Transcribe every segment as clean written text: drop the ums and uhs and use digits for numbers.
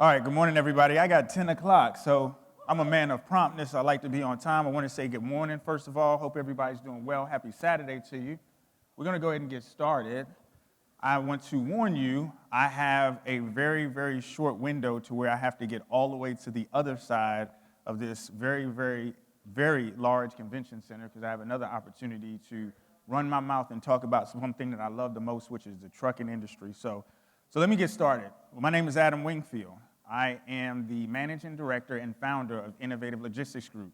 All right, good morning, everybody. I got 10 o'clock, so I'm a man of promptness. I like to be on time. I want to say good morning, first of all. Hope everybody's doing well. Happy Saturday to you. We're going to go ahead and get started. I want to warn you, I have a very, very short window to where I have to get all the way to the other side of this very, very, very large convention center because I have another opportunity to run my mouth and talk about something that I love the most, which is the trucking industry. So let me get started. Well, my name is Adam Wingfield. I am the managing director and founder of Innovative Logistics Group.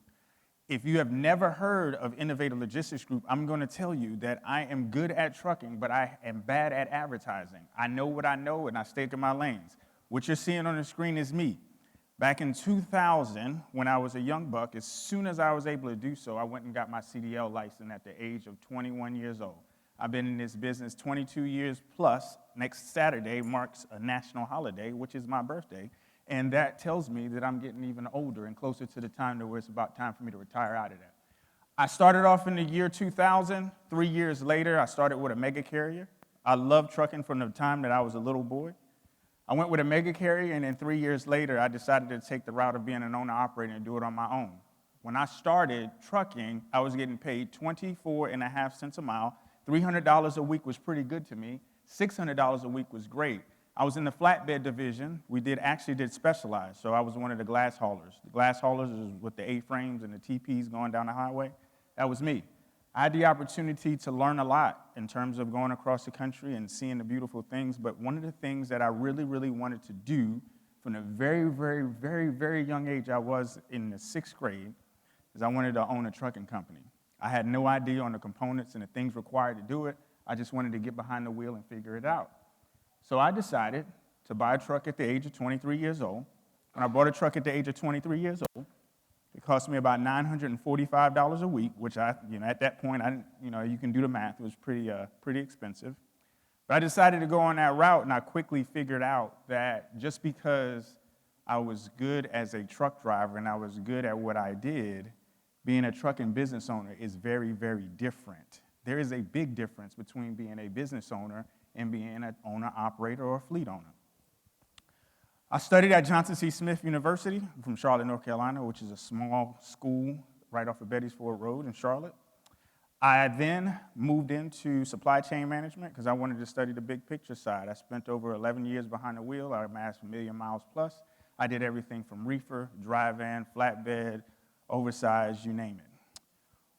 If you have never heard of Innovative Logistics Group, I'm going to tell you that I am good at trucking, but I am bad at advertising. I know what I know, and I stay to my lanes. What you're seeing on the screen is me. Back in 2000, when I was a young buck, as soon as I was able to do so, I went and got my CDL license at the age of 21 years old. I've been in this business 22 years plus. Next Saturday marks a national holiday, which is my birthday. And that tells me that I'm getting even older and closer to the time where it's about time for me to retire out of that. I started off in the year 2000. 3 years later, I started with a mega carrier. I loved trucking from the time that I was a little boy. I went with a mega carrier, and then 3 years later, I decided to take the route of being an owner-operator and do it on my own. When I started trucking, I was getting paid 24.5 cents a mile. $300 a week was pretty good to me. $600 a week was great. I was in the flatbed division. We actually did specialized, so I was one of the glass haulers. The glass haulers is with the A-frames and the TPs going down the highway. That was me. I had the opportunity to learn a lot in terms of going across the country and seeing the beautiful things, but one of the things that I really, really wanted to do from the very, very, very, very young age I was in the 6th grade is I wanted to own a trucking company. I had no idea on the components and the things required to do it. I just wanted to get behind the wheel and figure it out. So I decided to buy a truck at the age of 23 years old. When I bought a truck at the age of 23 years old, it cost me about $945 a week, which at that point, you can do the math. It was pretty expensive. But I decided to go on that route, and I quickly figured out that just because I was good as a truck driver and I was good at what I did, being a trucking business owner is very, very different. There is a big difference between being a business owner and being an owner-operator or a fleet owner. I studied at Johnson C. Smith University from Charlotte, North Carolina, which is a small school right off of Bettysford Road in Charlotte. I then moved into supply chain management because I wanted to study the big picture side. I spent over 11 years behind the wheel. I amassed 1 million miles plus. I did everything from reefer, dry van, flatbed, oversized, you name it.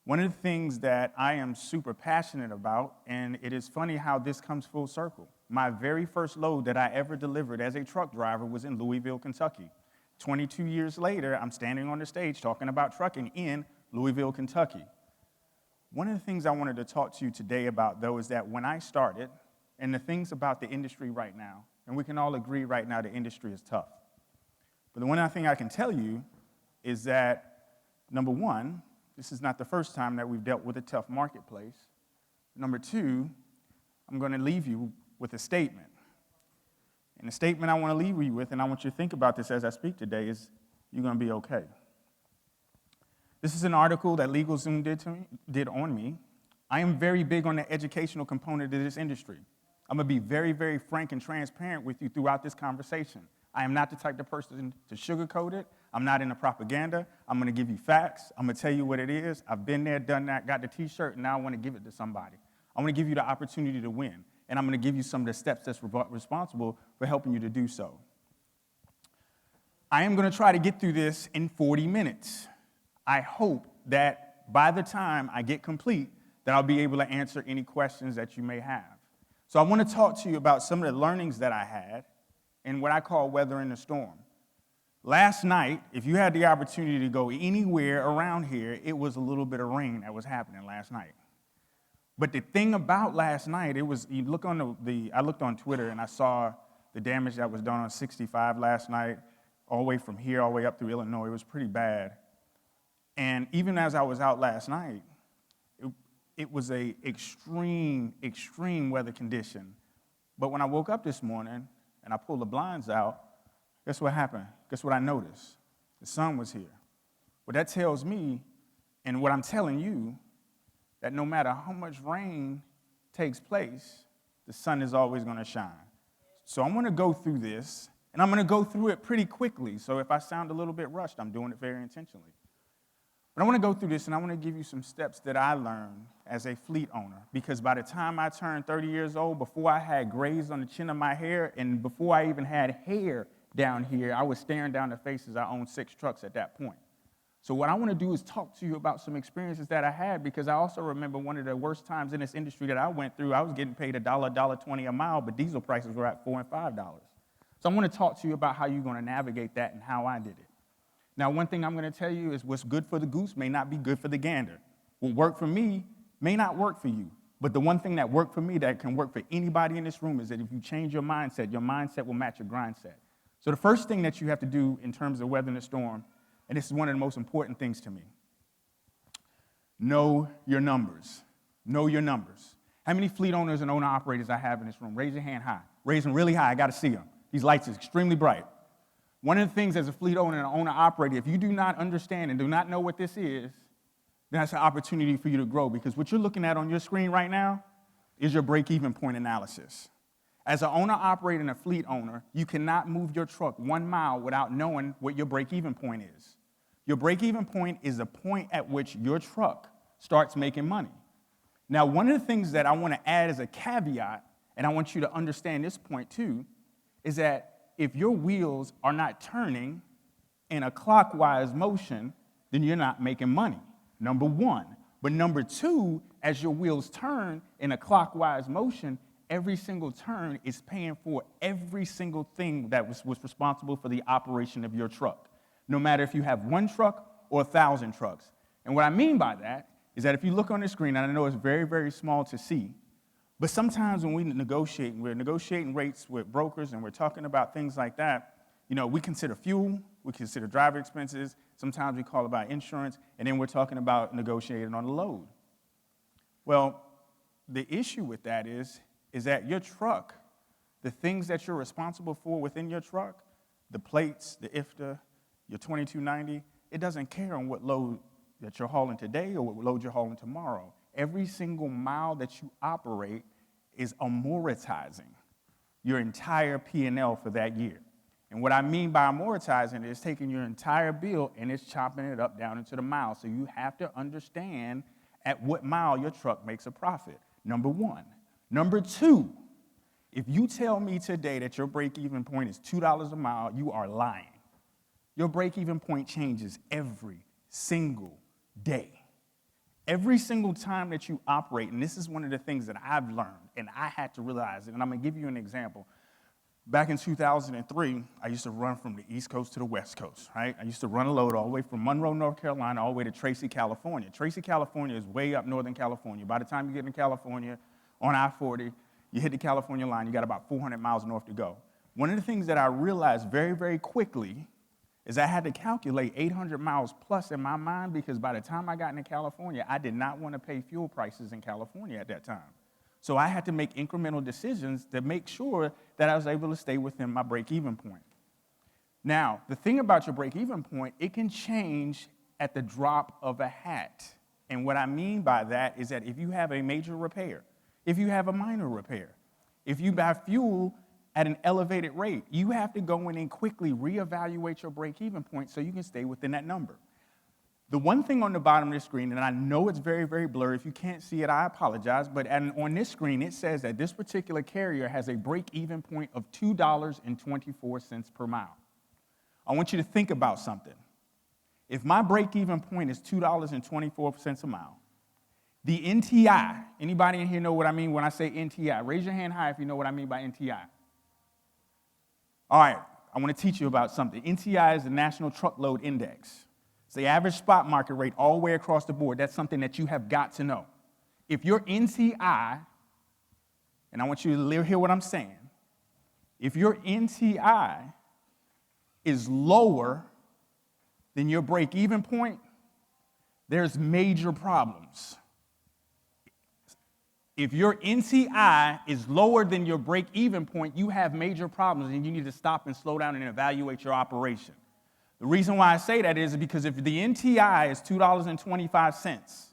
One of the things that I am super passionate about, and it is funny how this comes full circle. My very first load that I ever delivered as a truck driver was in Louisville, Kentucky. 22 years later, I'm standing on the stage talking about trucking in Louisville, Kentucky. One of the things I wanted to talk to you today about, though, is that when I started, and the things about the industry right now, and we can all agree right now the industry is tough. But the one thing I can tell you is that, number one, this is not the first time that we've dealt with a tough marketplace. Number two, I'm going to leave you with a statement. And the statement I want to leave you with, and I want you to think about this as I speak today, is you're going to be okay. This is an article that LegalZoom did on me. I am very big on the educational component of this industry. I'm going to be very, very frank and transparent with you throughout this conversation. I am not the type of person to sugarcoat it. I'm not into propaganda. I'm going to give you facts. I'm going to tell you what it is. I've been there, done that, got the T-shirt, and now I want to give it to somebody. I want to give you the opportunity to win, and I'm going to give you some of the steps that's responsible for helping you to do so. I am going to try to get through this in 40 minutes. I hope that by the time I get complete, that I'll be able to answer any questions that you may have. So I want to talk to you about some of the learnings that I had in what I call weathering the storm. Last night, if you had the opportunity to go anywhere around here, it was a little bit of rain that was happening last night. But the thing about last night, I looked on Twitter and I saw the damage that was done on 65 last night, all the way from here, all the way up through Illinois. It was pretty bad. And even as I was out last night, it was a extreme, extreme weather condition. But when I woke up this morning and I pulled the blinds out, guess what happened? Guess what I noticed? The sun was here. What that tells me, and what I'm telling you, that no matter how much rain takes place, the sun is always going to shine. So I'm going to go through this, And I'm going to go through it pretty quickly. So if I sound a little bit rushed, I'm doing it very intentionally. But I want to go through this, and I want to give you some steps that I learned as a fleet owner. Because by the time I turned 30 years old, before I had grays on the chin of my hair, and before I even had hair down here, I was staring down the faces. I owned 6 trucks at that point. So what I want to do is talk to you about some experiences that I had, because I also remember one of the worst times in this industry that I went through. I was getting paid $1, $1.20 a mile, but diesel prices were at $4 and $5. So I want to talk to you about how you're going to navigate that and how I did it. Now, one thing I'm going to tell you is what's good for the goose may not be good for the gander. What worked for me may not work for you. But the one thing that worked for me that can work for anybody in this room is that if you change your mindset will match your grind set. So the first thing that you have to do in terms of weathering the storm, and this is one of the most important things to me, know your numbers. Know your numbers. How many fleet owners and owner-operators I have in this room? Raise your hand high. Raise them really high. I got to see them. These lights are extremely bright. One of the things as a fleet owner and an owner-operator, if you do not understand and do not know what this is, then that's an opportunity for you to grow, because what you're looking at on your screen right now is your break-even point analysis. As an owner-operator and a fleet owner, you cannot move your truck 1 mile without knowing what your break-even point is. Your break-even point is the point at which your truck starts making money. Now, one of the things that I want to add as a caveat, and I want you to understand this point too, is that if your wheels are not turning in a clockwise motion, then you're not making money, number one. But number two, as your wheels turn in a clockwise motion, every single turn is paying for every single thing that was responsible for the operation of your truck, no matter if you have 1 truck or 1,000 trucks. And what I mean by that is that if you look on the screen, and I know it's very, very small to see, but sometimes when we negotiate, we're negotiating rates with brokers and we're talking about things like that, we consider fuel, we consider driver expenses, sometimes we call about insurance, and then we're talking about negotiating on the load. Well, the issue with that is that your truck, the things that you're responsible for within your truck, the plates, the IFTA, your 2290, it doesn't care on what load that you're hauling today or what load you're hauling tomorrow. Every single mile that you operate is amortizing your entire P&L for that year. And what I mean by amortizing is taking your entire bill and it's chopping it up down into the mile. So you have to understand at what mile your truck makes a profit, number one. Number two, if you tell me today that your break-even point is $2 a mile, you are lying. Your break-even point changes every single day. Every single time that you operate, and this is one of the things that I've learned, and I had to realize it, and I'm going to give you an example. Back in 2003, I used to run from the East Coast to the West Coast, right? I used to run a load all the way from Monroe, North Carolina, all the way to Tracy, California. Tracy, California is way up Northern California. By the time you get in California, on I-40, you hit the California line, you got about 400 miles north to go. One of the things that I realized very, very quickly is I had to calculate 800 miles plus in my mind, because by the time I got into California, I did not want to pay fuel prices in California at that time. So I had to make incremental decisions to make sure that I was able to stay within my break-even point. Now, the thing about your break-even point, it can change at the drop of a hat. And what I mean by that is that if you have a major repair, if you have a minor repair, if you buy fuel at an elevated rate, you have to go in and quickly reevaluate your break-even point so you can stay within that number. The one thing on the bottom of the screen, and I know it's very, very blurry. If you can't see it, I apologize. But on this screen, it says that this particular carrier has a break-even point of $2.24 per mile. I want you to think about something. If my break-even point is $2.24 a mile, the NTI, anybody in here know what I mean when I say NTI? Raise your hand high if you know what I mean by NTI. All right, I want to teach you about something. NTI is the National Truckload Index. It's the average spot market rate all the way across the board. That's something that you have got to know. If your NTI, and I want you to hear what I'm saying, if your NTI is lower than your break-even point, there's major problems. If your NTI is lower than your break-even point, you have major problems, and you need to stop and slow down and evaluate your operation. The reason why I say that is because if the NTI is $2.25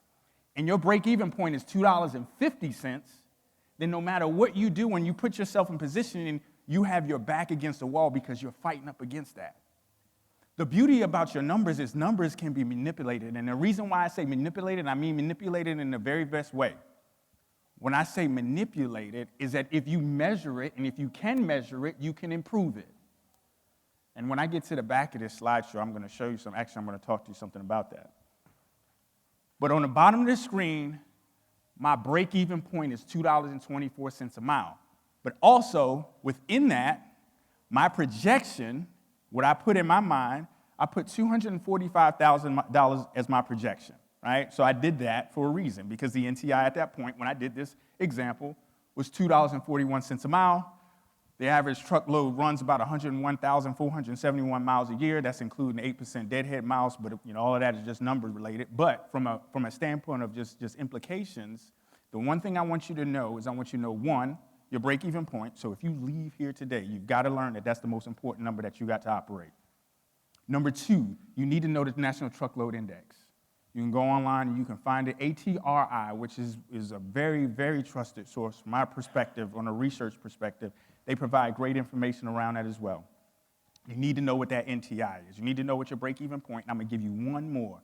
and your break-even point is $2.50, then no matter what you do, when you put yourself in position you have your back against the wall because you're fighting up against that. The beauty about your numbers is numbers can be manipulated. And the reason why I say manipulated, I mean manipulated in the very best way. When I say manipulated, is that if you measure it, and if you can measure it, you can improve it. And when I get to the back of this slideshow, I'm going to show you some, actually, I'm going to talk to you something about that. But on the bottom of the screen, my break-even point is $2.24 a mile. But also, within that, my projection, what I put in my mind, I put $245,000 as my projection, right? So I did that for a reason, because the NTI at that point, when I did this example, was $2.41 a mile. The average truckload runs about 101,471 miles a year. That's including 8% deadhead miles, but all of that is just number related. But from a standpoint of just implications, the one thing I want you to know is I want you to know, one, your break-even point. So if you leave here today, you've got to learn that that's the most important number that you got to operate. Number two, you need to know the National Truckload Index. You can go online and you can find it. ATRI, which is a very, very trusted source from my perspective, on a research perspective. They provide great information around that as well. You need to know what that NTI is. You need to know what your break-even point, and I'm going to give you one more.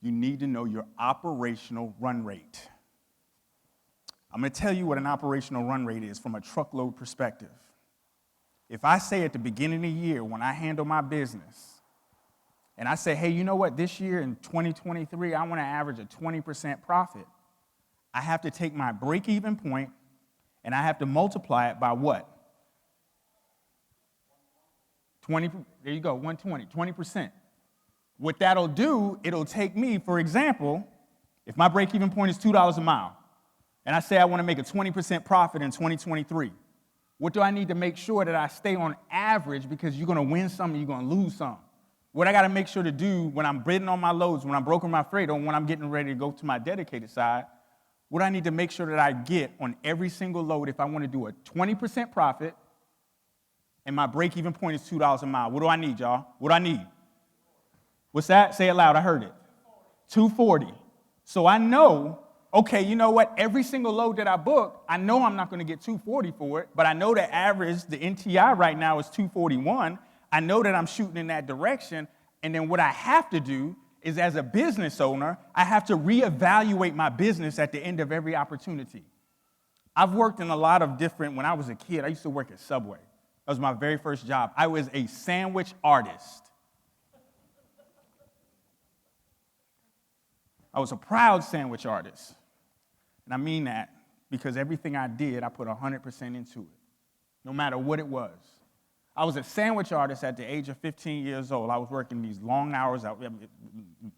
You need to know your operational run rate. I'm going to tell you what an operational run rate is from a truckload perspective. If I say at the beginning of the year when I handle my business, and I say, hey, you know what, this year in 2023, I want to average a 20% profit, I have to take my break-even point and I have to multiply it by what? 20, there you go, 120, 20%. What that'll do, it'll take me, for example, if my break-even point is $2 a mile, and I say I want to make a 20% profit in 2023, what do I need to make sure that I stay on average, because you're going to win some and you're going to lose some? What I got to make sure to do when I'm bidding on my loads, when I'm brokering my freight, or when I'm getting ready to go to my dedicated side, what I need to make sure that I get on every single load if I want to do a 20% profit and my break-even point is $2 a mile. What do I need, y'all? What do I need? What's that? Say it loud. I heard it. 240. So I know, okay, you know what? Every single load that I book, I know I'm not going to get 240 for it, but I know the average, the NTI right now is 241. I know that I'm shooting in that direction, and then what I have to do is, as a business owner, I have to reevaluate my business at the end of every opportunity. I've worked in a lot of different, when I was a kid, I used to work at Subway. That was my very first job. I was a sandwich artist. I was a proud sandwich artist. And I mean that because everything I did, I put 100% into it, no matter what it was. I was a sandwich artist at the age of 15 years old. I was working these long hours out,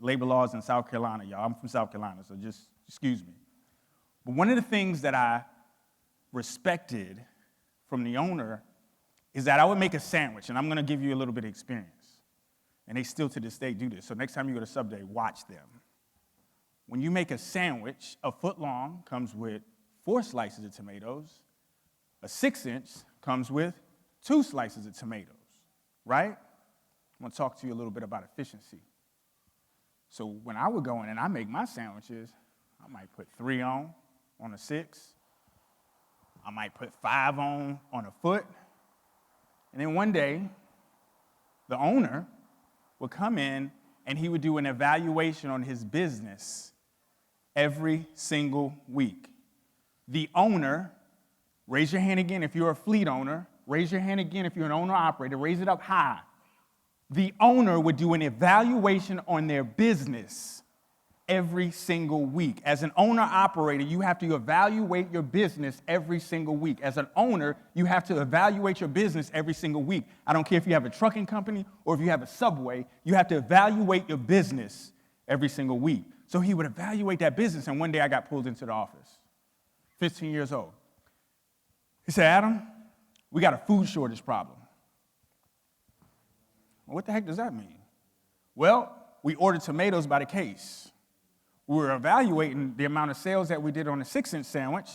labor laws in South Carolina, y'all. I'm from South Carolina, so just excuse me. But one of the things that I respected from the owner is that I would make a sandwich, and I'm going to give you a little bit of experience. And they still to this day do this. So next time you go to Subway, watch them. When you make a sandwich, a foot long comes with 4 slices of tomatoes. A 6-inch comes with 2 slices of tomatoes, right? I'm going to talk to you a little bit about efficiency. So when I would go in and I make my sandwiches, I might put 3 on a 6. I might put 5 on a foot. And then one day, the owner would come in and he would do an evaluation on his business every single week. The owner, raise your hand again if you're a fleet owner. Raise your hand again if you're an owner-operator. Raise it up high. The owner would do an evaluation on their business every single week. As an owner-operator, you have to evaluate your business every single week. As an owner, you have to evaluate your business every single week. I don't care if you have a trucking company or if you have a Subway, you have to evaluate your business every single week. So he would evaluate that business, and one day I got pulled into the office, 15 years old. He said, Adam, we got a food shortage problem. Well, what the heck does that mean? Well, we ordered tomatoes by the case. We were evaluating the amount of sales that we did on a 6-inch sandwich,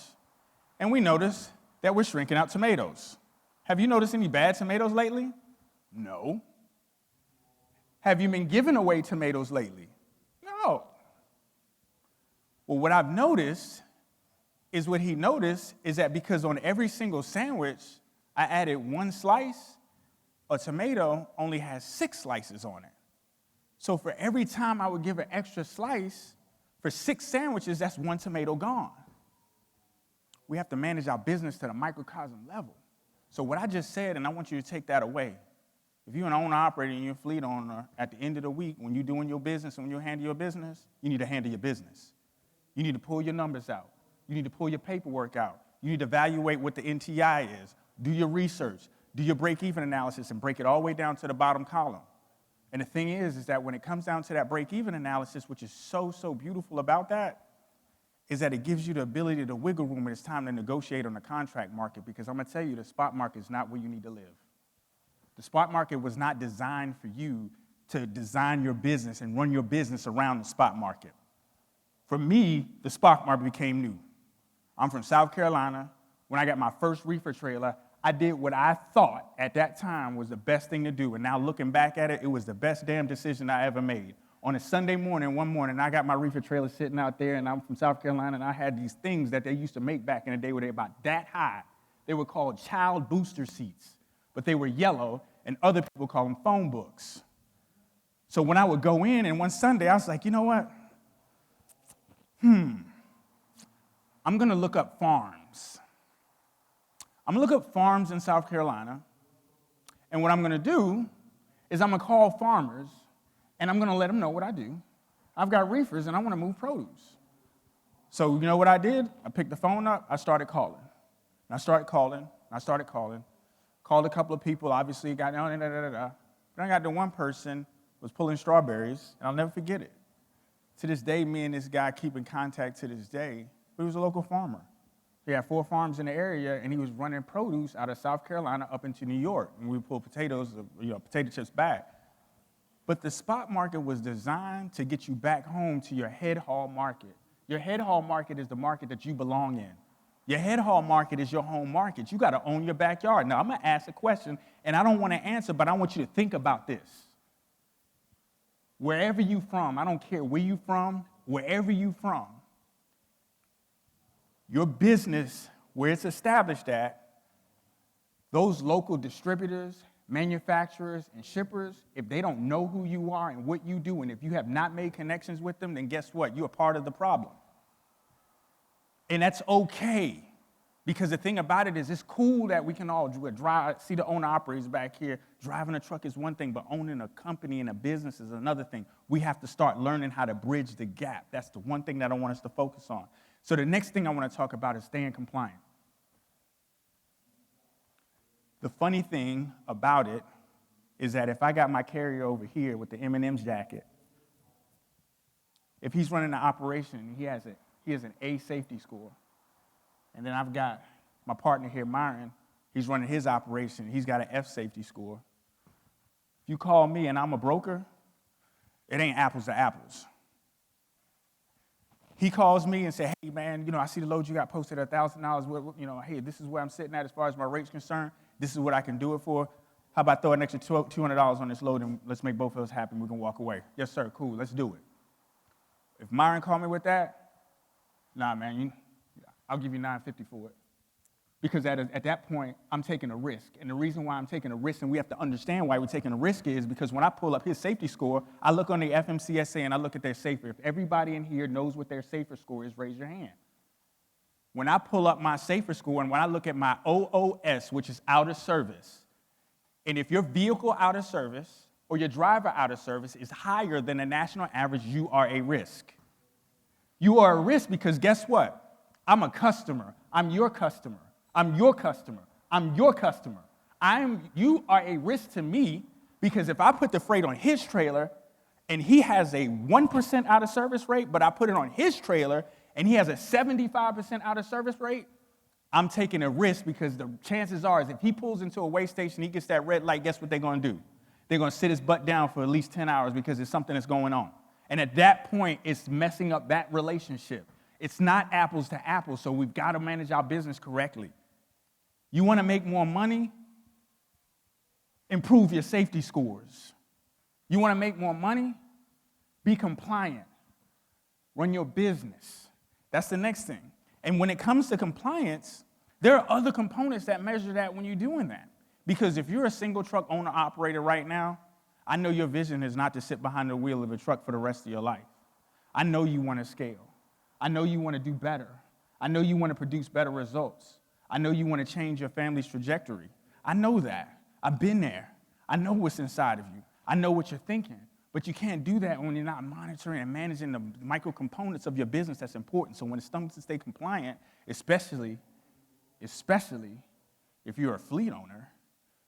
and we noticed that we're shrinking out tomatoes. Have you noticed any bad tomatoes lately? No. Have you been giving away tomatoes lately? No. Well, what I've noticed is what he noticed is that because on every single sandwich, I added 1 slice, a tomato only has 6 slices on it. So for every time I would give an extra slice, for 6 sandwiches, that's 1 tomato gone. We have to manage our business to the microcosm level. So what I just said, and I want you to take that away. If you're an owner operator and you're a fleet owner, at the end of the week, when you're doing your business and when you handle your business, you need to handle your business. You need to pull your numbers out. You need to pull your paperwork out. You need to evaluate what the NTI is. Do your research. Do your break-even analysis and break it all the way down to the bottom column. And the thing is that when it comes down to that break-even analysis, which is so beautiful about that, is that it gives you the ability to wiggle room when it's time to negotiate on the contract market, because I'm going to tell you the spot market is not where you need to live. The spot market was not designed for you to design your business and run your business around the spot market. For me, the spot market became new. I'm from South Carolina. When I got my first reefer trailer, I did what I thought at that time was the best thing to do. And now looking back at it, it was the best damn decision I ever made. On a Sunday morning, one morning, I got my reefer trailer sitting out there, and I'm from South Carolina, and I had these things that they used to make back in the day where they were about that high. They were called child booster seats, but they were yellow, and other people call them phone books. So when I would go in, and one Sunday, I was like, you know what? I'm going to look up farms. I'm going to look up farms in South Carolina, and what I'm going to do is I'm going to call farmers, and I'm going to let them know what I do. I've got reefers, and I want to move produce. So you know what I did? I picked the phone up. I started calling. And I started calling. Called a couple of people. Obviously, got down, Then I got to one person was pulling strawberries, and I'll never forget it. To this day, me and this guy keep in contact to this day. He was a local farmer. He had 4 farms in the area, and he was running produce out of South Carolina up into New York. And we pull potatoes, potato chips back. But the spot market was designed to get you back home to your head haul market. Your head haul market is the market that you belong in. Your head haul market is your home market. You got to own your backyard. Now, I'm going to ask a question, and I don't want to answer, but I want you to think about this. Wherever you from, I don't care where you from, wherever you from, your business, where it's established at, those local distributors, manufacturers, and shippers, if they don't know who you are and what you do, and if you have not made connections with them, then guess what? You're a part of the problem. And that's okay, because the thing about it is it's cool that we can all drive, see the owner-operators back here. Driving a truck is one thing, but owning a company and a business is another thing. We have to start learning how to bridge the gap. That's the one thing that I want us to focus on. So the next thing I want to talk about is staying compliant. The funny thing about it is that if I got my carrier over here with the M&M's jacket, if he's running an operation, he has an A safety score. And then I've got my partner here, Myron. He's running his operation. He's got an F safety score. If you call me and I'm a broker, it ain't apples to apples. He calls me and says, hey, man, I see the load you got posted at $1,000. Hey, this is where I'm sitting at as far as my rate's concerned. This is what I can do it for. How about throw an extra $200 on this load and let's make both of us happy. We can walk away. Yes, sir. Cool. Let's do it. If Myron called me with that, nah, man, I'll give you $950 for it. Because at that point, I'm taking a risk. And the reason why I'm taking a risk, and we have to understand why we're taking a risk, is because when I pull up his safety score, I look on the FMCSA and I look at their SAFER. If everybody in here knows what their SAFER score is, raise your hand. When I pull up my SAFER score and when I look at my OOS, which is out of service, and if your vehicle out of service or your driver out of service is higher than the national average, you are a risk. You are a risk because guess what? I'm a customer. I'm your customer. I'm your customer. I'm your customer. You are a risk to me because if I put the freight on his trailer and he has a 1% out of service rate, but I put it on his trailer and he has a 75% out of service rate, I'm taking a risk because the chances are is if he pulls into a weigh station, he gets that red light, guess what they're going to do? They're going to sit his butt down for at least 10 hours because there's something that's going on. And at that point, it's messing up that relationship. It's not apples to apples, so we've got to manage our business correctly. You want to make more money? Improve your safety scores. You want to make more money? Be compliant. Run your business. That's the next thing. And when it comes to compliance, There are other components that measure that when you're doing that. Because if you're a single truck owner operator right now, I know your vision is not to sit behind the wheel of a truck for the rest of your life. I know you want to scale. I know you want to do better. I know you want to produce better results. I know you want to change your family's trajectory. I know that. I've been there. I know what's inside of you. I know what you're thinking. But you can't do that when you're not monitoring and managing the micro components of your business that's important. So when it's time to stay compliant, especially if you're a fleet owner,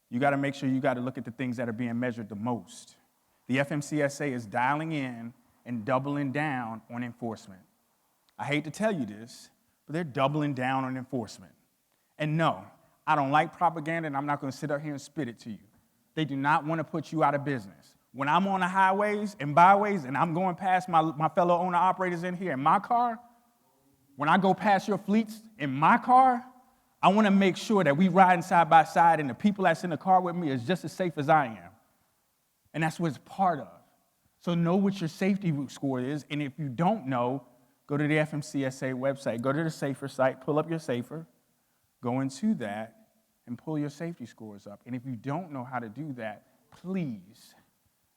you got to make sure you got to look at the things that are being measured the most. The FMCSA is dialing in and doubling down on enforcement. I hate to tell you this, but they're doubling down on enforcement. And no, I don't like propaganda, and I'm not going to sit up here and spit it to you. They do not want to put you out of business. When I'm on the highways and byways and I'm going past my fellow owner-operators in here in my car, when I go past your fleets in my car, I want to make sure that we riding side by side and the people that's in the car with me is just as safe as I am. And that's what it's part of. So know what your safety score is, and if you don't know, go to the FMCSA website. Go to the SAFER site, pull up your SAFER, go into that, and pull your safety scores up. And if you don't know how to do that, please,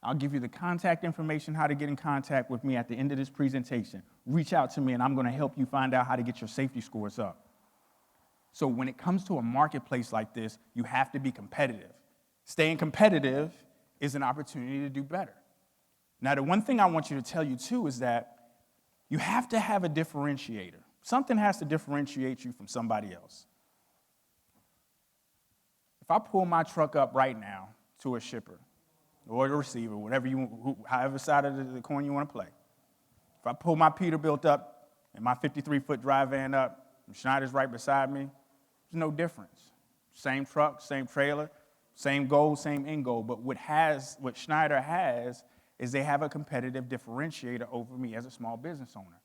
I'll give you the contact information, how to get in contact with me at the end of this presentation. Reach out to me, and I'm going to help you find out how to get your safety scores up. So when it comes to a marketplace like this, you have to be competitive. Staying competitive is an opportunity to do better. Now, the one thing I want you to tell you, too, is that you have to have a differentiator. Something has to differentiate you from somebody else. If I pull my truck up right now to a shipper or a receiver, however side of the coin you want to play, if I pull my Peterbilt up and my 53-foot dry van up, and Schneider's right beside me, there's no difference. Same truck, same trailer, same goal, same end goal. But what Schneider has is they have a competitive differentiator over me as a small business owner.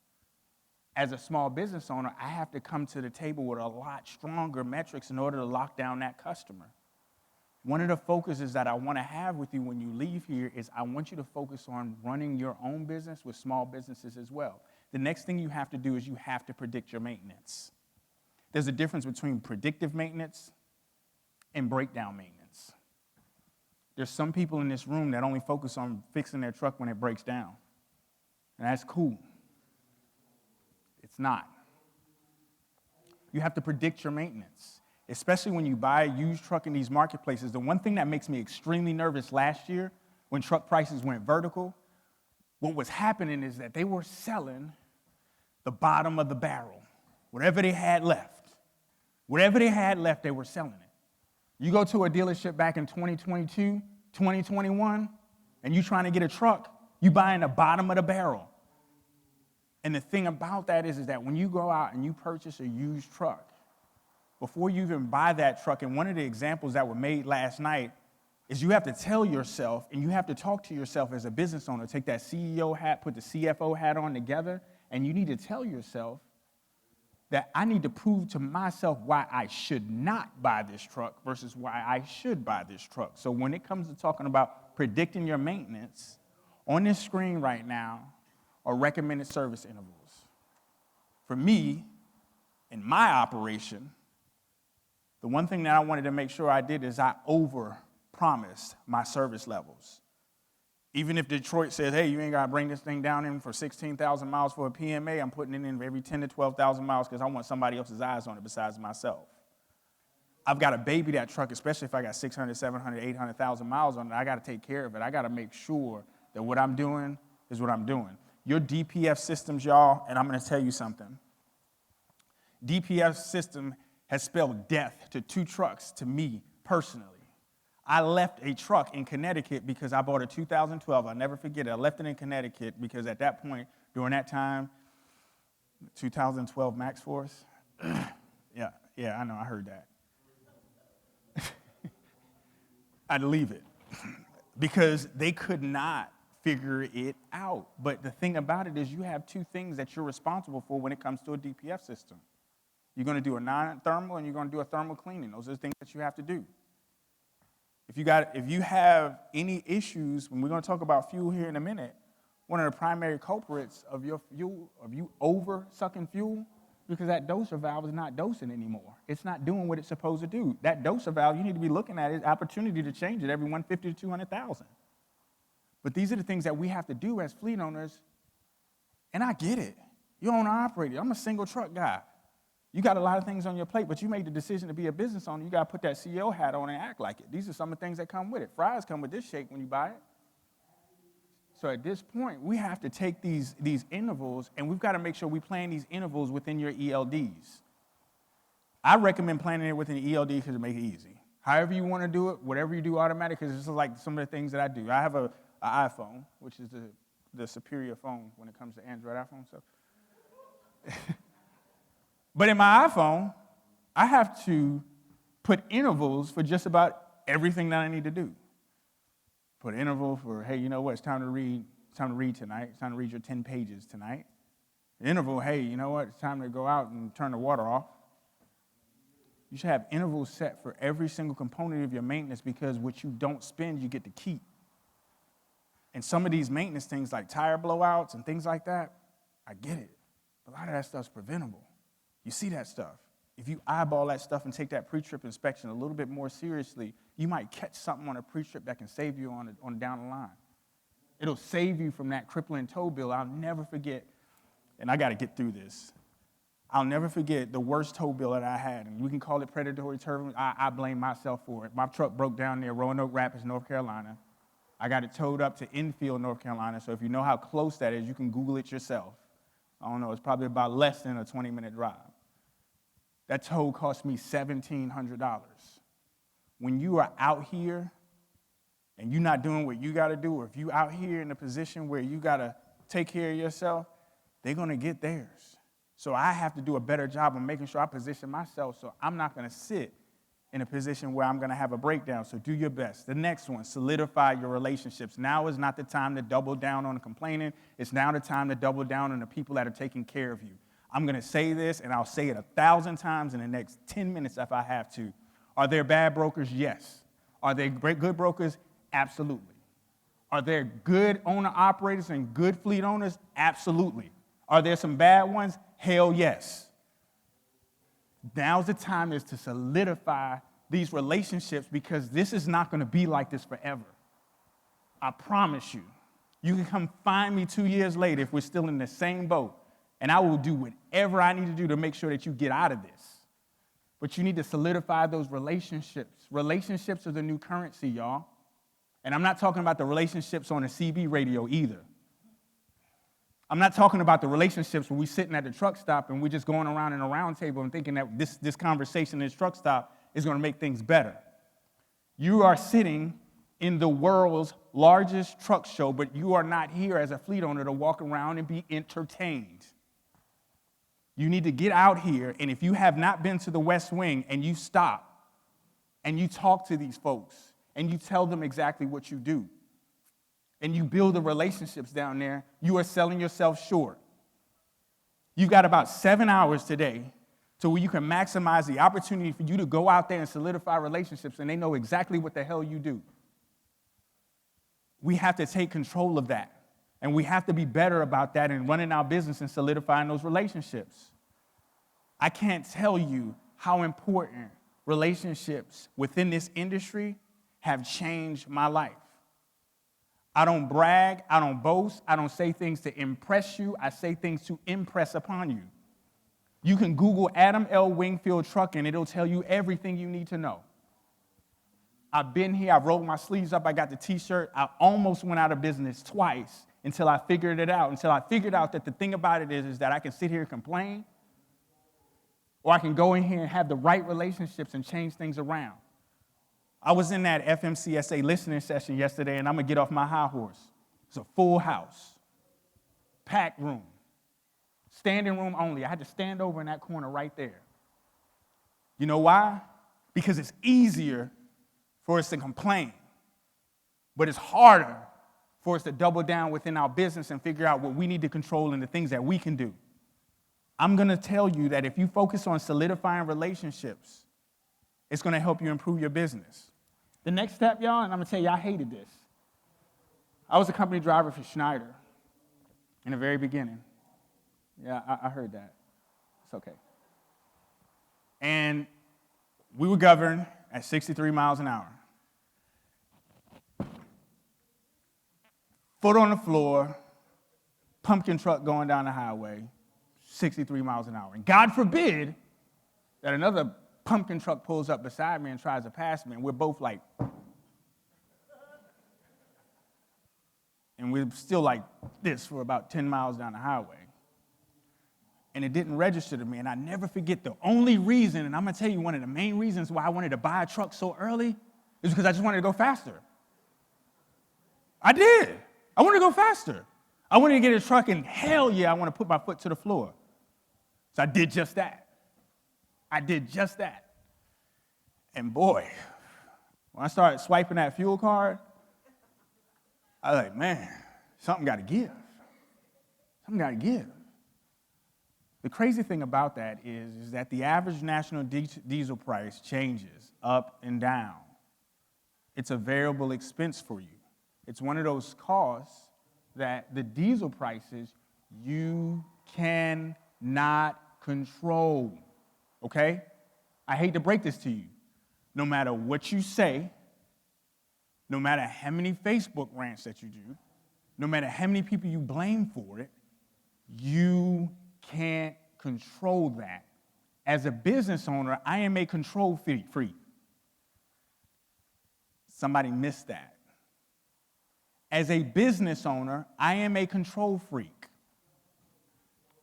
As a small business owner, I have to come to the table with a lot stronger metrics in order to lock down that customer. One of the focuses that I want to have with you when you leave here is I want you to focus on running your own business with small businesses as well. The next thing you have to do is you have to predict your maintenance. There's a difference between predictive maintenance and breakdown maintenance. There's some people in this room that only focus on fixing their truck when it breaks down. And that's cool. It's not. You have to predict your maintenance, especially when you buy a used truck in these marketplaces. The one thing that makes me extremely nervous last year when truck prices went vertical, what was happening is that they were selling the bottom of the barrel, whatever they had left. Whatever they had left, they were selling it. You go to a dealership back in 2022, 2021, and you're trying to get a truck, you buying the bottom of the barrel. And the thing about that is that when you go out and you purchase a used truck, before you even buy that truck, and one of the examples that were made last night is you have to tell yourself and you have to talk to yourself as a business owner, take that CEO hat, put the CFO hat on together, and you need to tell yourself that I need to prove to myself why I should not buy this truck versus why I should buy this truck. So when it comes to talking about predicting your maintenance, on this screen right now are recommended service intervals. For me, in my operation, the one thing that I wanted to make sure I did is I over-promised my service levels. Even if Detroit says, hey, you ain't got to bring this thing down in for 16,000 miles for a PMA, I'm putting it in every 10 to 12,000 miles because I want somebody else's eyes on it besides myself. I've got to baby that truck, especially if I got 600, 700, 800,000 miles on it. I got to take care of it. I got to make sure that what I'm doing is what I'm doing. Your DPF systems, y'all, and I'm going to tell you something. DPF system has spelled death to 2 trucks to me personally. I left a truck in Connecticut because I bought a 2012. I'll never forget it. I left it in Connecticut because at that point, during that time, 2012 Max Force, yeah, I know, I heard that. I'd leave it because they could not figure it out. But the thing about it is you have 2 things that you're responsible for when it comes to a DPF system. You're going to do a non-thermal and you're going to do a thermal cleaning. Those are the things that you have to do. If you have any issues, when we're going to talk about fuel here in a minute, one of the primary culprits of your fuel, of you over sucking fuel, Because that doser valve is not dosing anymore. It's not doing what it's supposed to do. That doser valve, you need to be looking at it, opportunity to change it every 150 to 200,000. But these are the things that we have to do as fleet owners, and I get it. You're owner-operator. I'm a single truck guy. You got a lot of things on your plate, but you made the decision to be a business owner. You got to put that CEO hat on and act like it. These are some of the things that come with it. Fries come with this shake when you buy it. So at this point, we have to take these intervals, and we've got to make sure we plan these intervals within your ELDs. I recommend planning it within ELD because it makes it easy. However you want to do it, whatever you do automatic, because this is like some of the things that I do. I have an iPhone, which is the superior phone when it comes to Android iPhone. So, but in my iPhone, I have to put intervals for just about everything that I need to do. Put an interval for, hey, you know what, it's time to read tonight. It's time to read your 10 pages tonight. Interval, hey, you know what, it's time to go out and turn the water off. You should have intervals set for every single component of your maintenance, because what you don't spend, you get to keep. And some of these maintenance things like tire blowouts and things like that, I get it. A lot of that stuff's preventable. You see that stuff. If you eyeball that stuff and take that pre-trip inspection a little bit more seriously, you might catch something on a pre-trip that can save you on down the line. It'll save you from that crippling tow bill. I'll never forget, and I got to get through this. I'll never forget the worst tow bill that I had, and we can call it predatory turbulence. I blame myself for it. My truck broke down near Roanoke Rapids, North Carolina. I got it towed up to Enfield, North Carolina, so if you know how close that is, you can Google it yourself. I don't know, it's probably about less than a 20-minute drive. That tow cost me $1,700. When you are out here and you're not doing what you got to do, or if you out here in a position where you got to take care of yourself, they're going to get theirs. So I have to do a better job of making sure I position myself so I'm not going to sit in a position where I'm going to have a breakdown. So do your best. The next one, solidify your relationships. Now is not the time to double down on complaining. It's now the time to double down on the people that are taking care of you. I'm going to say this, and I'll say it 1,000 times in the next 10 minutes if I have to. Are there bad brokers? Yes. Are there good brokers? Absolutely. Are there good owner-operators and good fleet owners? Absolutely. Are there some bad ones? Hell yes. Now's the time is to solidify these relationships, because this is not going to be like this forever. I promise you. You can come find me 2 years later if we're still in the same boat, and I will do whatever I need to do to make sure that you get out of this. But you need to solidify those relationships. Relationships are the new currency, y'all. And I'm not talking about the relationships on a CB radio either. I'm not talking about the relationships where we're sitting at the truck stop and we're just going around in a round table and thinking that this conversation in this truck stop is going to make things better. You are sitting in the world's largest truck show, but you are not here as a fleet owner to walk around and be entertained. You need to get out here, and if you have not been to the West Wing and you stop and you talk to these folks and you tell them exactly what you do, and you build the relationships down there, you are selling yourself short. You've got about 7 hours today to where you can maximize the opportunity for you to go out there and solidify relationships, and they know exactly what the hell you do. We have to take control of that, and we have to be better about that in running our business and solidifying those relationships. I can't tell you how important relationships within this industry have changed my life. I don't brag, I don't boast, I don't say things to impress you, I say things to impress upon you. You can Google Adam L. Wingfield Trucking, it'll tell you everything you need to know. I've been here, I've rolled my sleeves up, I got the t-shirt, I almost went out of business twice until I figured it out, until I figured out that the thing about it is that I can sit here and complain, or I can go in here and have the right relationships and change things around. I was in that FMCSA listening session yesterday, and I'm going to get off my high horse. It's a full house, packed room, standing room only. I had to stand over in that corner right there. You know why? Because it's easier for us to complain, but it's harder for us to double down within our business and figure out what we need to control and the things that we can do. I'm going to tell you that if you focus on solidifying relationships, it's going to help you improve your business. The next step, y'all, and I'm going to tell you, I hated this. I was a company driver for Schneider in the very beginning. Yeah, I heard that. It's okay. And we were governed at 63 miles an hour. Foot on the floor, pumpkin truck going down the highway, 63 miles an hour. And God forbid that another pumpkin truck pulls up beside me and tries to pass me, and we're both like, and we're still like this for about 10 miles down the highway. And it didn't register to me, and I never forget the only reason, and I'm going to tell you one of the main reasons why I wanted to buy a truck so early is because I just wanted to go faster. I did. I wanted to go faster. I wanted to get a truck, and hell yeah, I want to put my foot to the floor. So I did just that. And boy, when I started swiping that fuel card, I was like, man, something got to give. The crazy thing about that is that the average national diesel price changes up and down. It's a variable expense for you. It's one of those costs that the diesel prices you cannot control, okay? I hate to break this to you. No matter what you say, no matter how many Facebook rants that you do, no matter how many people you blame for it, you can't control that. As a business owner, I am a control freak. Somebody missed that. As a business owner, I am a control freak.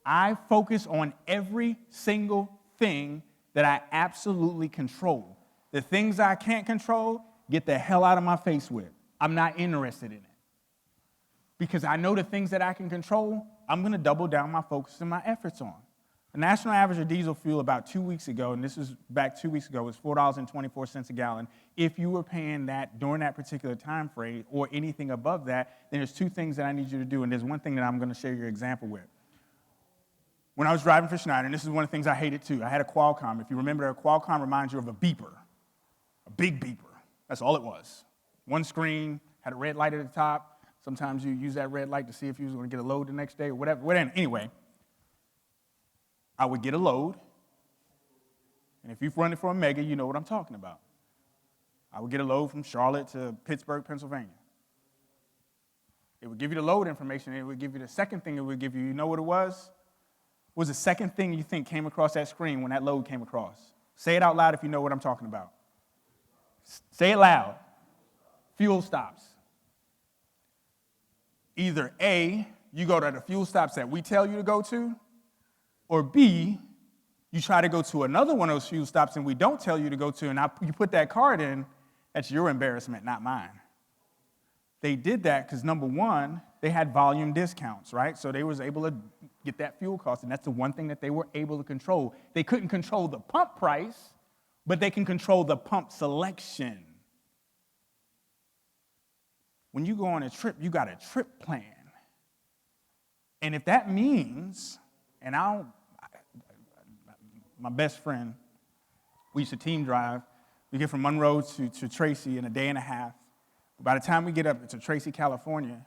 I focus on every single thing that I absolutely control. The things I can't control, get the hell out of my face with. I'm not interested in it. Because I know the things that I can control, I'm going to double down my focus and my efforts on. The national average of diesel fuel about 2 weeks ago, and this was back 2 weeks ago, was $4.24 a gallon. If you were paying that during that particular time frame or anything above that, then there's two things that I need you to do, and there's one thing that I'm going to share your example with. When I was driving for Schneider, and this is one of the things I hated too, I had a Qualcomm. If you remember, a Qualcomm reminds you of a beeper, a big beeper. That's all it was. One screen, had a red light at the top. Sometimes you use that red light to see if you was going to get a load the next day or whatever. Anyway, I would get a load, and if you've run it for a mega, you know what I'm talking about. I would get a load from Charlotte to Pittsburgh, Pennsylvania. It would give you the load information, and it would give you the second thing it would give you. You know what it was? What was the second thing you think came across that screen when that load came across? Say it out loud if you know what I'm talking about. Say it loud. Fuel stops. Either A, you go to the fuel stops that we tell you to go to, or B, you try to go to another one of those fuel stops and we don't tell you to go to, and you put that card in, that's your embarrassment, not mine. They did that because, number one, they had volume discounts, right? So they was able to get that fuel cost, and that's the one thing that they were able to control. They couldn't control the pump price, but they can control the pump selection. When you go on a trip, you got a trip plan. And if that means, and my best friend, we used to team drive. We get from Monroe to Tracy in a day and a half. By the time we get up to Tracy, California,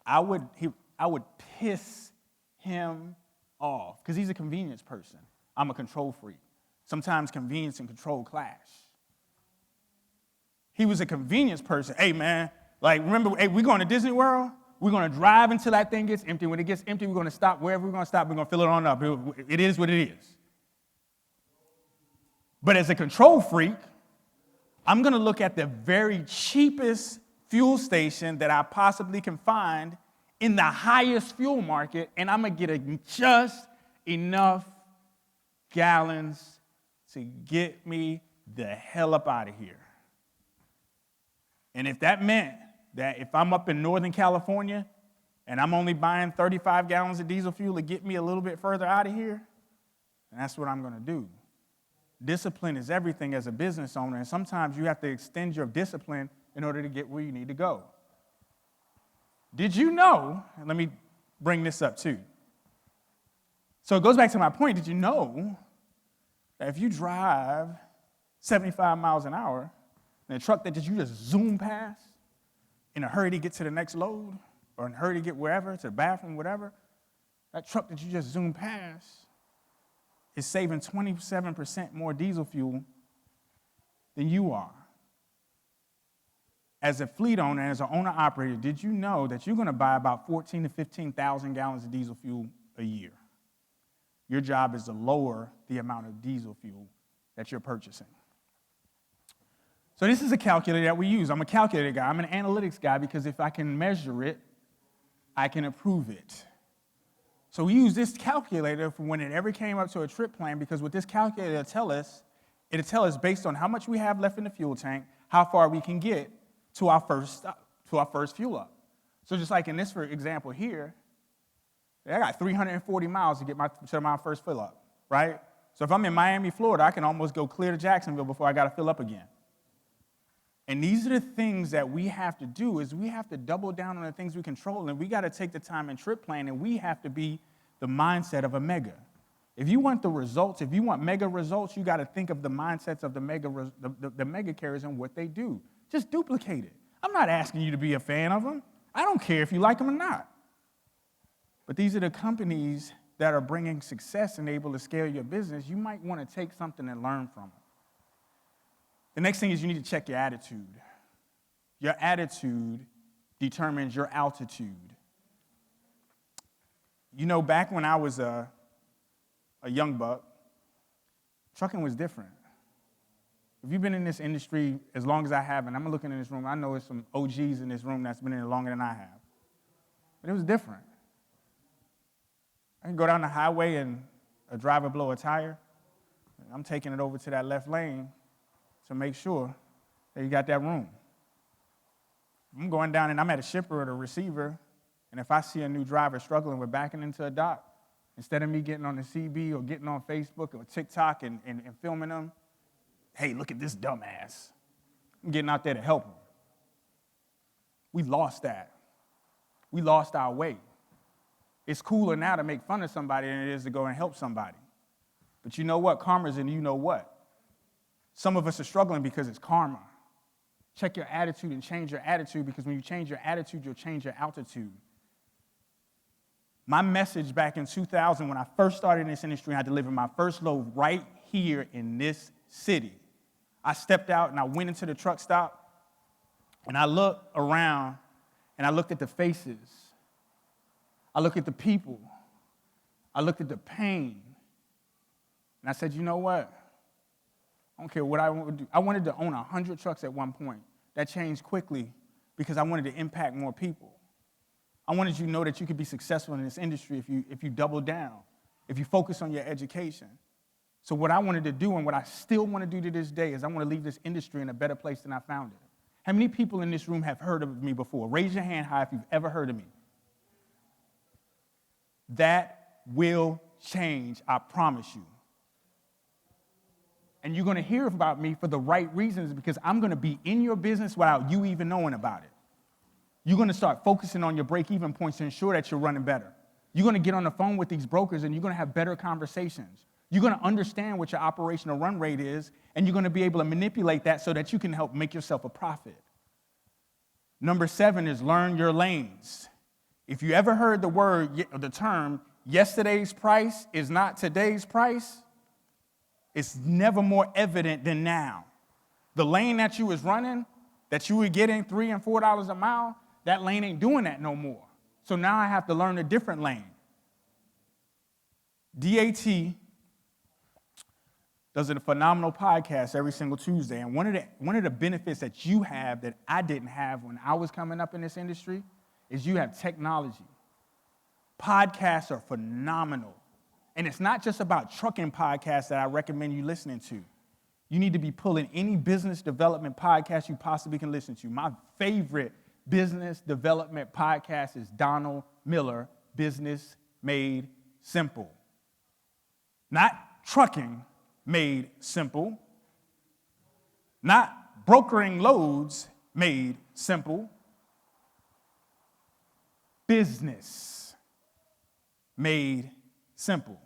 I would piss him off because he's a convenience person. I'm a control freak. Sometimes convenience and control clash. He was a convenience person. Hey, man, like, remember, hey, we're going to Disney World? We're going to drive until that thing gets empty. When it gets empty, we're going to stop wherever we're going to stop. We're going to fill it on up. It is what it is. But as a control freak, I'm going to look at the very cheapest fuel station that I possibly can find in the highest fuel market, and I'm going to get just enough gallons to get me the hell up out of here. And if that meant that if I'm up in Northern California and I'm only buying 35 gallons of diesel fuel to get me a little bit further out of here, then that's what I'm going to do. Discipline is everything as a business owner, and sometimes you have to extend your discipline in order to get where you need to go. Did you know, and let me bring this up too. So it goes back to my point, did you know that if you drive 75 miles an hour in a truck that you just zoom past in a hurry to get to the next load or in a hurry to get wherever, to the bathroom, whatever, that truck that you just zoom past is saving 27% more diesel fuel than you are. As a fleet owner, as an owner-operator, did you know that you're going to buy about 14,000 to 15,000 gallons of diesel fuel a year? Your job is to lower the amount of diesel fuel that you're purchasing. So this is a calculator that we use. I'm a calculator guy. I'm an analytics guy because if I can measure it, I can improve it. So we use this calculator for when it ever came up to a trip plan, because what this calculator it'll tell us based on how much we have left in the fuel tank, how far we can get to our first stop, to our first fuel up. So just like in this, for example here, I got 340 miles to get to my first fill up, right? So if I'm in Miami, Florida, I can almost go clear to Jacksonville before I got to fill up again. And these are the things that we have to do, is we have to double down on the things we control, and we got to take the time and trip plan, and we have to be the mindset of a mega. If you want the results, if you want mega results, you got to think of the mindsets of the mega carriers and what they do. Just duplicate it. I'm not asking you to be a fan of them. I don't care if you like them or not. But these are the companies that are bringing success and able to scale your business. You might want to take something and learn from them. The next thing is you need to check your attitude. Your attitude determines your altitude. You know, back when I was a young buck, trucking was different. If you've been in this industry as long as I have, and I'm looking in this room, I know there's some OGs in this room that's been in it longer than I have. But it was different. I can go down the highway and a driver blow a tire, and I'm taking it over to that left lane to make sure that you got that room. I'm going down and I'm at a shipper or a receiver, and if I see a new driver struggling with backing into a dock, instead of me getting on the CB or getting on Facebook or TikTok and filming them, hey, look at this dumbass. I'm getting out there to help them. We lost that. We lost our way. It's cooler now to make fun of somebody than it is to go and help somebody. But you know what? Karma's in you know what. Some of us are struggling because it's karma. Check your attitude and change your attitude, because when you change your attitude, you'll change your altitude. My message back in 2000, when I first started in this industry, I delivered my first load right here in this city. I stepped out and I went into the truck stop, and I looked around and I looked at the faces. I looked at the people. I looked at the pain. And I said, you know what? I don't care what I want to do. I wanted to own 100 trucks at one point. That changed quickly because I wanted to impact more people. I wanted you to know that you could be successful in this industry if you double down, if you focus on your education. So what I wanted to do, and what I still want to do to this day, is I want to leave this industry in a better place than I found it. How many people in this room have heard of me before? Raise your hand high if you've ever heard of me. That will change, I promise you. And you're going to hear about me for the right reasons, because I'm going to be in your business without you even knowing about it. You're going to start focusing on your break-even points to ensure that you're running better. You're going to get on the phone with these brokers, and you're going to have better conversations. You're going to understand what your operational run rate is, and you're going to be able to manipulate that so that you can help make yourself a profit. Number 7 is learn your lanes. If you ever heard the term, yesterday's price is not today's price, it's never more evident than now. The lane that you was running, that you were getting $3 and $4 a mile, that lane ain't doing that no more. So now I have to learn a different lane. DAT does a phenomenal podcast every single Tuesday. And one of the benefits that you have that I didn't have when I was coming up in this industry is you have technology. Podcasts are phenomenal. And it's not just about trucking podcasts that I recommend you listening to. You need to be pulling any business development podcast you possibly can listen to. My favorite business development podcast is Donald Miller, Business Made Simple. Not trucking made simple. Not brokering loads made simple. Business made simple.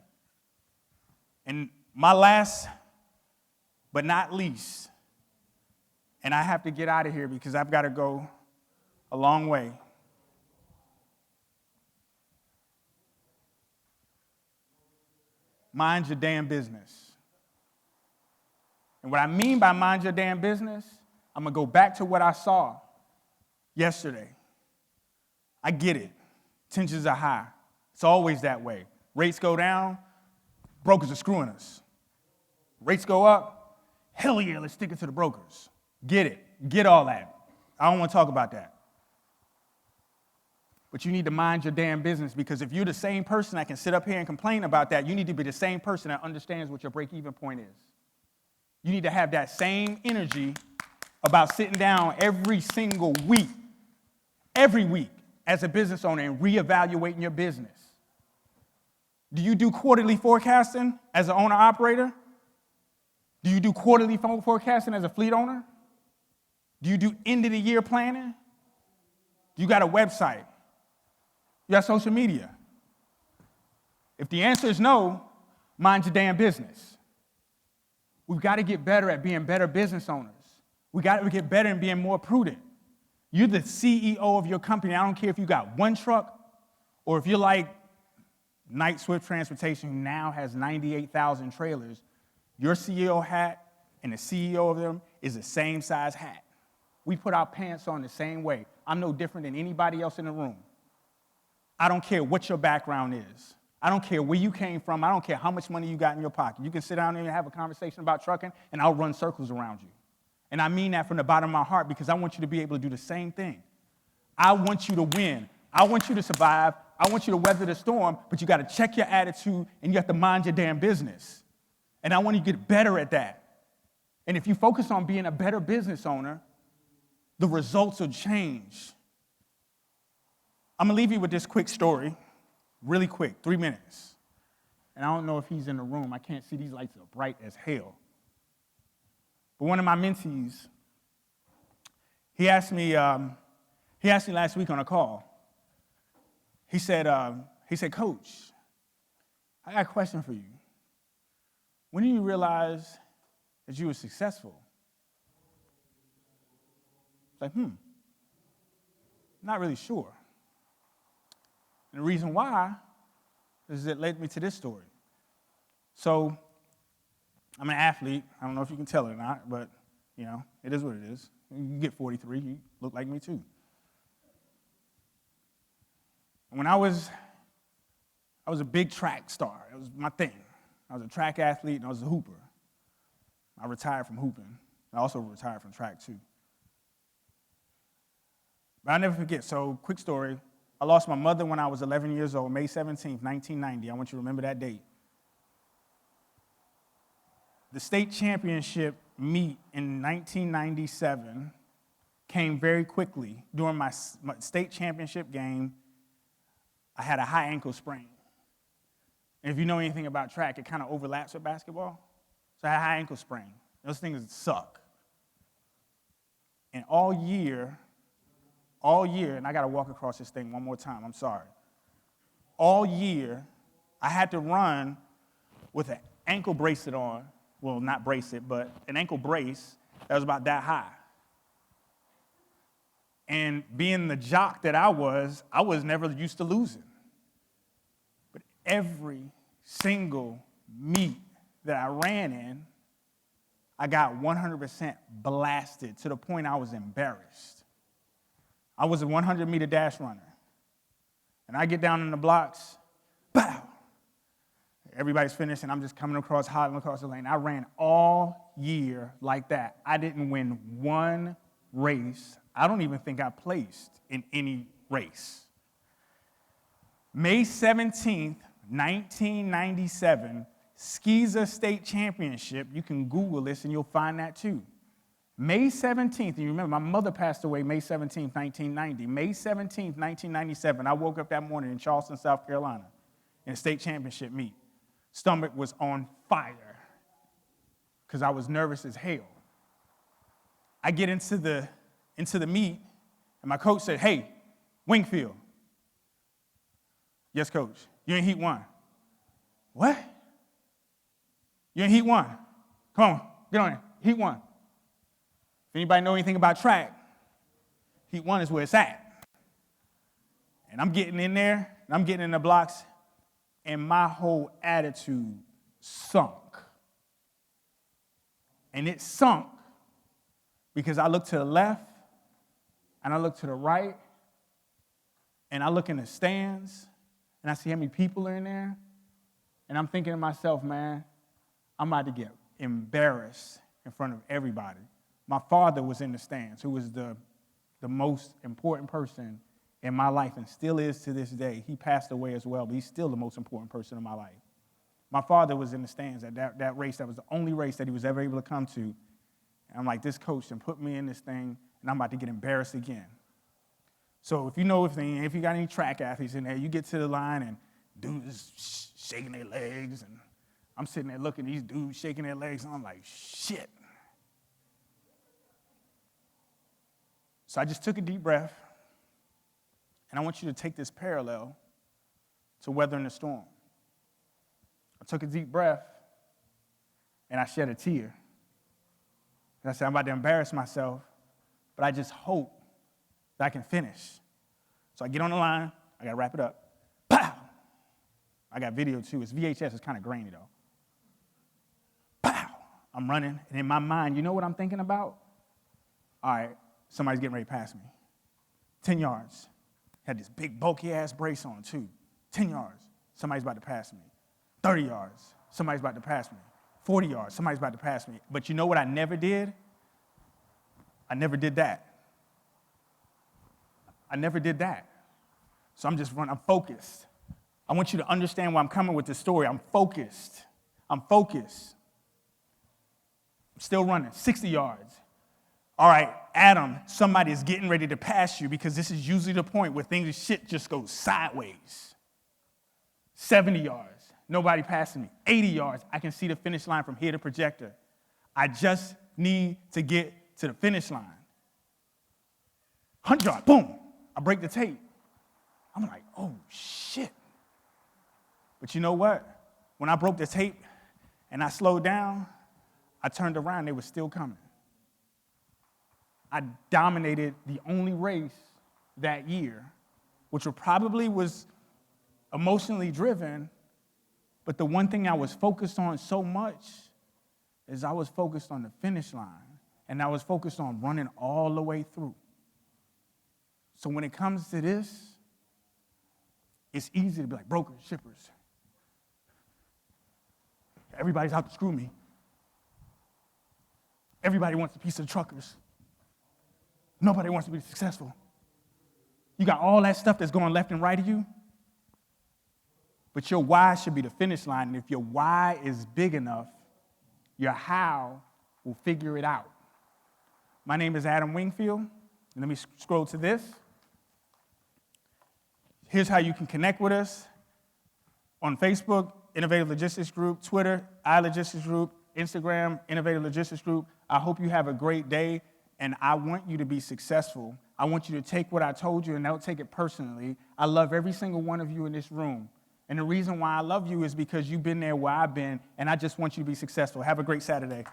And my last but not least, and I have to get out of here because I've got to go a long way. mind your damn business. And what I mean by mind your damn business, I'm going to go back to what I saw yesterday. I get it. Tensions are high. It's always that way. Rates go down, brokers are screwing us. Rates go up, hell yeah, let's stick it to the brokers. Get it. Get all that. I don't want to talk about that. But you need to mind your damn business, because if you're the same person that can sit up here and complain about that, you need to be the same person that understands what your break-even point is. You need to have that same energy about sitting down every single week, every week, as a business owner and reevaluating your business. Do you do quarterly forecasting as an owner-operator? Do you do quarterly forecasting as a fleet owner? Do you do end-of-the-year planning? Do you got a website? You got social media? If the answer is no, mind your damn business. We've got to get better at being better business owners. We got to get better at being more prudent. You're the CEO of your company. I don't care if you got one truck or if you're like Knight Swift Transportation, who now has 98,000 trailers. Your CEO hat and the CEO of them is the same size hat. We put our pants on the same way. I'm no different than anybody else in the room. I don't care what your background is. I don't care where you came from. I don't care how much money you got in your pocket. You can sit down there and have a conversation about trucking, and I'll run circles around you. And I mean that from the bottom of my heart, because I want you to be able to do the same thing. I want you to win. I want you to survive. I want you to weather the storm, but you got to check your attitude, and you have to mind your damn business. And I want you to get better at that. And if you focus on being a better business owner, the results will change. I'm going to leave you with this quick story, really quick, 3 minutes. And I don't know if he's in the room. I can't see. These lights are bright as hell. But one of my mentees, he asked me last week on a call. He said, Coach, I got a question for you. When did you realize that you were successful? It's like, not really sure. And the reason why is it led me to this story. So I'm an athlete. I don't know if you can tell it or not, but, it is what it is. You get 43, you look like me too. When I was a big track star. It was my thing. I was a track athlete and I was a hooper. I retired from hooping. I also retired from track too. But I'll never forget. So, quick story. I lost my mother when I was 11 years old, May 17th, 1990. I want you to remember that date. The state championship meet in 1997 came very quickly. During my state championship game, I had a high ankle sprain. And if you know anything about track, it kind of overlaps with basketball. So I had a high ankle sprain. Those things suck. And all year, and I got to walk across this thing one more time, I'm sorry. All year, I had to run with an ankle bracelet on. Well, not bracelet, but an ankle brace that was about that high. And being the jock that I was never used to losing. But every single meet that I ran in, I got 100% blasted to the point I was embarrassed. I was a 100-meter dash runner. And I get down in the blocks, bow. Everybody's finished, and I'm just coming across, hopping across the lane. I ran all year like that. I didn't win one race. I don't even think I placed in any race. May 17th, 1997, Skeezer State Championship. You can Google this, and you'll find that too. May 17th, and you remember, my mother passed away May 17th, 1990. May 17th, 1997, I woke up that morning in Charleston, South Carolina, in a state championship meet. Stomach was on fire because I was nervous as hell. I get into the meet, and my coach said, "Hey, Wingfield." "Yes, coach." "You're in heat one." "What?" "You're in heat one. Come on, get on there. Heat one." If anybody know anything about track, heat one is where it's at. And I'm getting in there, and I'm getting in the blocks, and my whole attitude sunk. And it sunk because I looked to the left and I looked to the right and I look in the stands and I see how many people are in there. And I'm thinking to myself, man, I'm about to get embarrassed in front of everybody. My father was in the stands, who was the most important person in my life and still is to this day. He passed away as well, but he's still the most important person in my life. My father was in the stands at that race. That was the only race that he was ever able to come to. And I'm like, this coach done put me in this thing, and I'm about to get embarrassed again. So if you got any track athletes in there, you get to the line, and dudes shaking their legs, and I'm sitting there looking at these dudes shaking their legs, and I'm like, shit. So I just took a deep breath, and I want you to take this parallel to weathering the storm. I took a deep breath, and I shed a tear. And I said, I'm about to embarrass myself, but I just hope that I can finish. So I get on the line. I got to wrap it up. Pow! I got video, too. It's VHS. It's kind of grainy, though. Pow! I'm running, and in my mind, you know what I'm thinking about? All right, somebody's getting ready to pass me. 10 yards. Had this big, bulky-ass brace on, too. 10 yards. Somebody's about to pass me. 30 yards. Somebody's about to pass me. 40 yards. Somebody's about to pass me. But you know what I never did? I never did that. I never did that. So I'm just running. I'm focused. I want you to understand where I'm coming with this story. I'm focused. I'm still running. 60 yards. All right, Adam, somebody is getting ready to pass you because this is usually the point where shit just goes sideways. 70 yards. Nobody passing me. 80 yards. I can see the finish line from here to projector. I just need to get to the finish line. 100 yards. Boom. I break the tape. I'm like, oh, shit. But you know what? When I broke the tape and I slowed down, I turned around. They were still coming. I dominated the only race that year, which probably was emotionally driven. But the one thing I was focused on so much is I was focused on the finish line, and I was focused on running all the way through. So when it comes to this, it's easy to be like, brokers, shippers. Everybody's out to screw me. Everybody wants a piece of the truckers. Nobody wants to be successful. You got all that stuff that's going left and right of you. But your why should be the finish line. And if your why is big enough, your how will figure it out. My name is Adam Wingfield. And let me scroll to this. Here's how you can connect with us. On Facebook, Innovative Logistics Group. Twitter, iLogistics Group. Instagram, Innovative Logistics Group. I hope you have a great day, and I want you to be successful. I want you to take what I told you and don't take it personally. I love every single one of you in this room. And the reason why I love you is because you've been there where I've been, and I just want you to be successful. Have a great Saturday.